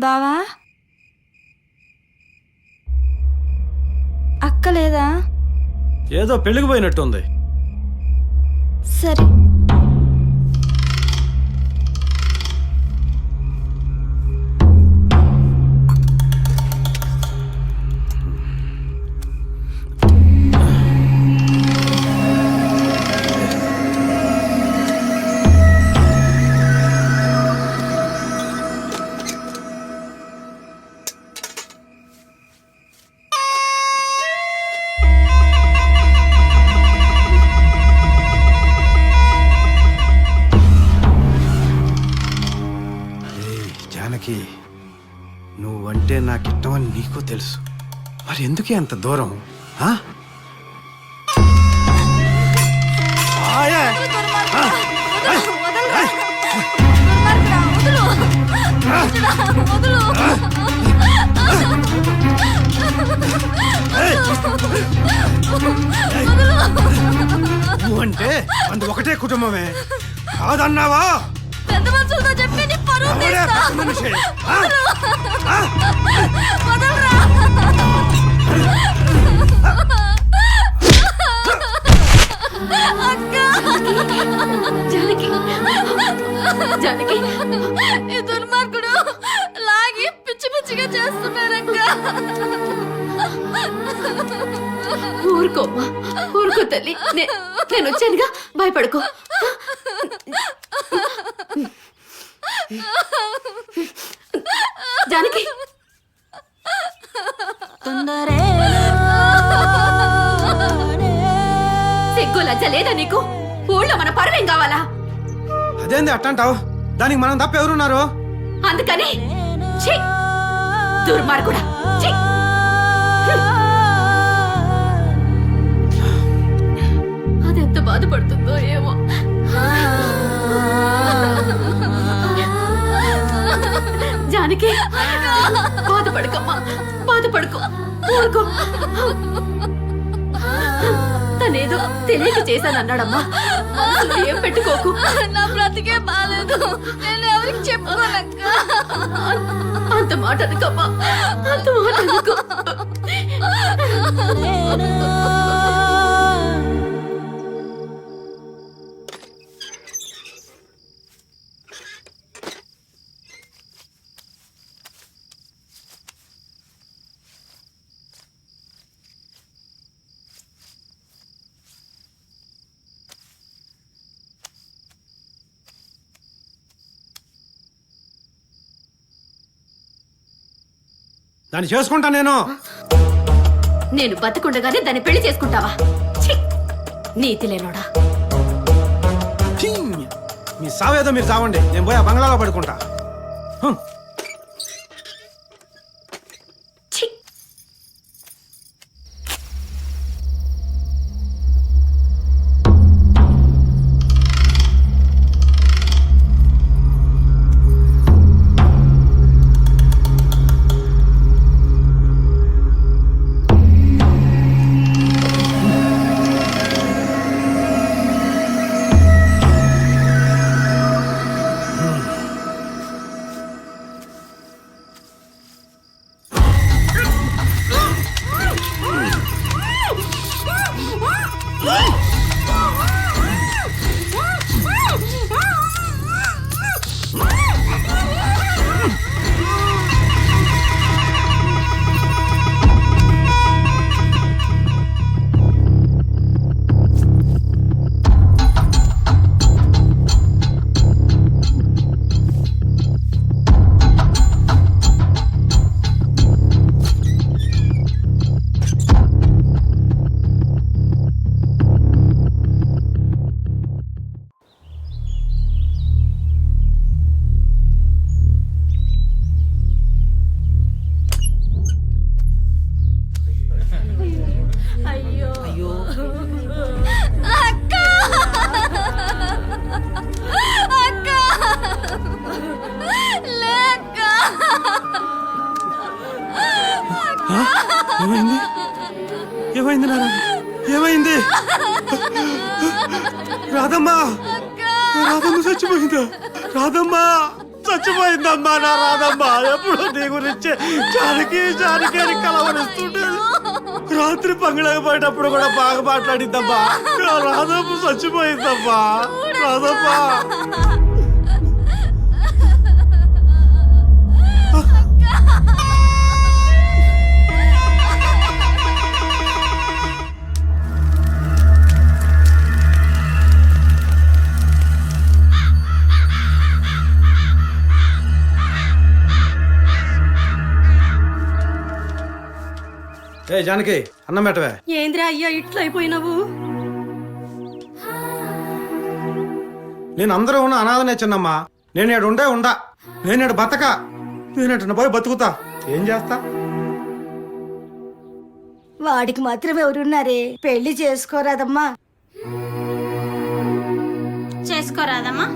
బావా అక్క లేదా? ఏదో పెళ్ళికి పోయినట్టుంది. సరే. జానకి, నువ్వంటే నాకిష్టమని నీకు తెలుసు, మరి ఎందుకే అంత దూరం? నువ్వంటే అందు ఒకటే కుటుంబమే కాదన్నావా? పెద్ద మనుషులతో చెప్పి నీ పరువు తీస్తా. వదలరా. అక్క. జానకి, జానకి, ఈ దుర్మార్గుడు లాగి పిచ్చి పిచ్చిగా చేస్తున్నారక్క. ఊరుకోమ్మా, ఊరుకో తల్లి. నేను వచ్చానుగా, భయపడుకో. జానకి, సిగ్గు లజ్జ లేదా నీకు? ఊళ్ళో మన పరువేం కావాలా? అదేంది అట్టంటావు? దానికి మనం తప్ప ఎవరున్నారు? అందుకని ఛీ, దుర్మార్గుడా, ఛీ. అదెంత బాధపడుతుందో ఏమో. జానకి, బాధపడకమ్మా, బాధపడుకో, ఊరుకో. తనేదో తెలియక చేశానన్నాడమ్మా, మనసులో ఏం పెట్టుకోకు. నా బ్రతికే బాలేదు, నేను ఎవరికి చెప్పుకోనక్క. అంత మాట అనుకమ్మా, అంత మాట అనుకో. దాన్ని చేసుకుంటా నేను బతుకుండగానే దాన్ని పెళ్లి చేసుకుంటావా? ఛీ, నీతి లేనోడా. మీ సావేదో మీరు చావండి, నేను పోయి ఆ బంగ్లాలో పడుకుంటా. ఛీ. ఏమైంది? ఏమైంది నాన్న? ఏమైంది? రాధమ్మ, రాధమ్మ చచ్చిపోయిందా? రాధమ్మ చచ్చిపోయిందమ్మా నా రాధమ్మా. ఎప్పుడు నీ గురించి జానకి జానకి అని కలవరిస్తుంటేది. రాత్రి పంగళకి పోయేటప్పుడు కూడా బాగా మాట్లాడిద్దమ్మా. నా రాధమ్మ చచ్చిపోయిందమ్మా. రాధమ్మా ఏ జానకి అన్నం పెట్టవే. ఏంద్రా అయ్యా ఇట్లా అయిపోయినావు? నేను అందరూ ఉన్న అనాథనే చిన్నమ్మా. నేను ఏడు ఉండా నేనేడు బతక నేనేట పోయి బతుకుతా. ఏం చేస్తా? వాడికి మాత్రం ఎవరున్నారే? పెళ్లి చేసుకోరాదమ్మా. చేసుకోరాదమ్మా?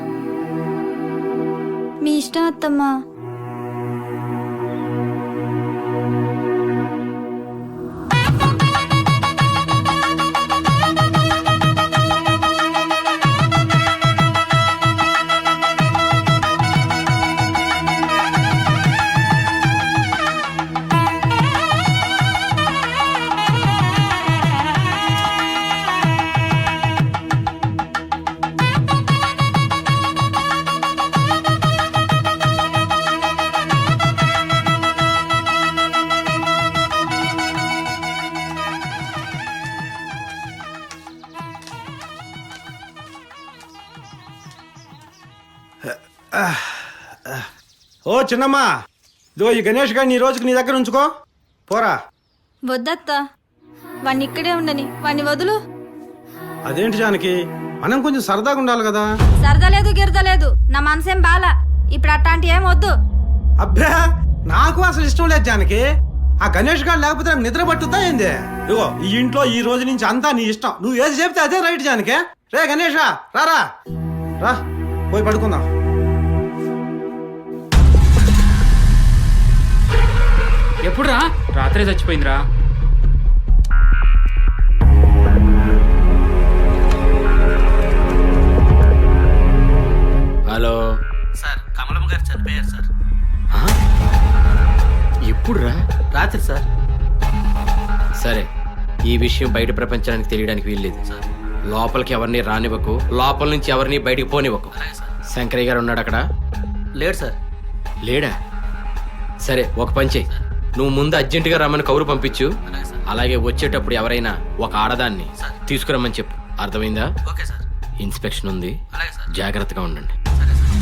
మీ ఇష్టం అత్తమ్మా. ఓ చిన్నమ్మా, ఇదిగో ఈ గణేష్ గారిని ఈ రోజుకి నీ దగ్గర ఉంచుకో. పోరా. వద్దత్త, వాణ్ణి ఇక్కడే ఉండని. వాణ్ణి వదులు. అదేంటి జానకి, మనం కొంచెం సరదాగా ఉండాలి కదా. సరదా లేదు గిరద లేదు. నా మనసేం బాలా. ఇప్పుడు అట్లాంటి ఏం వద్దు. అబ్బే నాకు అసలు ఇష్టం లేదు జానకి. ఆ గణేష్ గారు లేకపోతే నాకు నిద్ర పట్టుద్దా ఏంది? ఇగో ఈ ఇంట్లో ఈ రోజు నుంచి అంతా నీ ఇష్టం. నువ్వు ఏది చెప్తే అదే రైట్ జానకి. రే గణేషా రారా రా, పోయి పడుకుందాం. ఎప్పుడురా? రాత్రే చచ్చిపోయిందిరా. హలో సార్, కమలమ్మ గారు చనిపోయారు సార్. ఎప్పుడురా? రాత్రి సార్. సరే, ఈ విషయం బయట ప్రపంచానికి తెలియడానికి వీల్లేదు. లోపలికి ఎవరిని రానివ్వకు, లోపల నుంచి ఎవరిని బయటికి పోనివ్వకు. శంకరయ్య గారు ఉన్నాడు అక్కడ? లేడు సార్. లేడా? సరే, ఒక పని చెయ్యి. నువ్వు ముందు అర్జెంటుగా రమ్మని కౌరు పంపించు. అలాగే వచ్చేటప్పుడు ఎవరైనా ఒక ఆడదాన్ని తీసుకురమ్మని చెప్పు. అర్థమైందా? Okay sir. ఇన్స్పెక్షన్ ఉంది, అలాగే సార్. జాగ్రత్తగా ఉండండి. సరే సార్.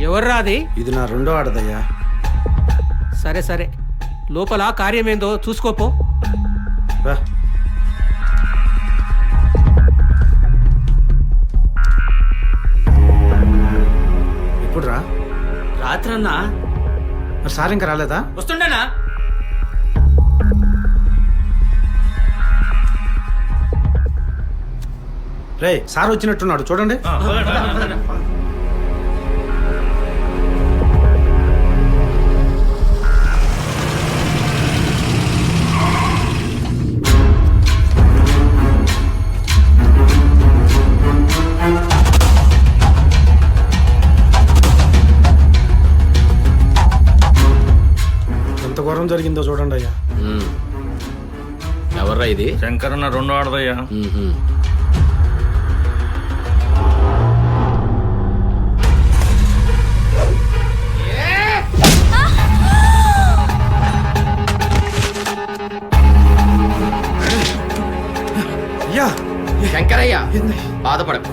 ఎవర్రా అది? ఇది నా రెండో ఆడదయ్యా. సరే సరే, లోపల కార్యమేందో చూసుకోపో. రా. ఎప్పుడు రా? రాత్రి అన్నా మరి సార్ ఇంకా రాలేదా? వస్తుండేనా? రే సార్ వచ్చినట్టున్నాడు చూడండి. ఎంత ఘోరం జరిగిందో చూడండి అయ్యా. ఎవర్రా ఇది? శంకరన్న రెండో ఆడదయ్యా. అయ్యా శంకరయ్య, బాధపడకు,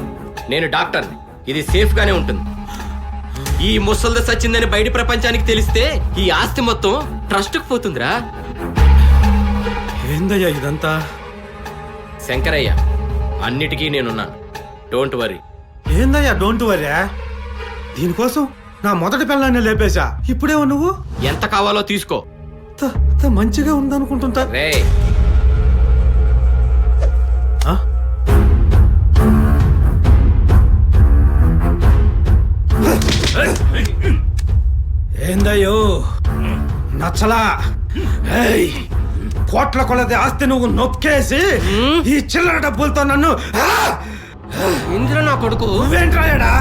నేను డాక్టర్ని. ఇది సేఫ్ గానే ఉంటుంది. ఈ ముసల్ది సచ్చిందని బయట ప్రపంచానికి తెలిస్తే ఈ ఆస్తి మొత్తం ట్రస్ట్కి పోతుందిరా. ఏందయ్యా ఇదంతా? శంకరయ్య, అన్నిటికీ నేనున్నాను. Don't worry. ఏందయ్యా డోంట్ వరీ? దీనికోసం నా మొదటి పిల్లాన్ని లేపేశా. ఇప్పుడేమో నువ్వు ఎంత కావాలో తీసుకో. మంచిగా ఉందనుకుంటుంటా. రే, ఏందయ్యో నచ్చలా? ఏయ్, కోట్ల కొలది ఆస్తి నువ్వు నొక్కేసి ఈ చిల్లర డబ్బులతో నన్ను ఇంద్ర నా కొడుకు నువ్వేంట్రాయడా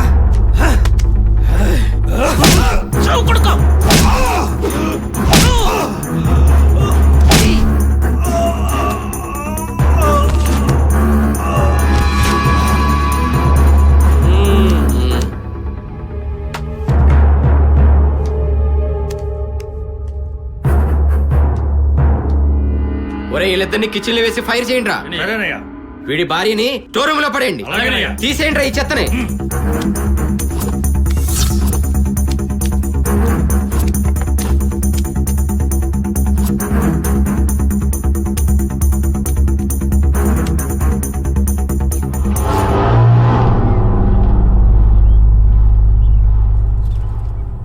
ఒరే వీళ్ళిద్దరిని కిచెన్ లో వేసి ఫైర్ చేయండి రా సరేనయ్యా వీడి భార్యని స్టోర్ రూమ్ లో పడేయండి అలాగేనయ్యా. తీసేయండి రా ఈ చెత్తని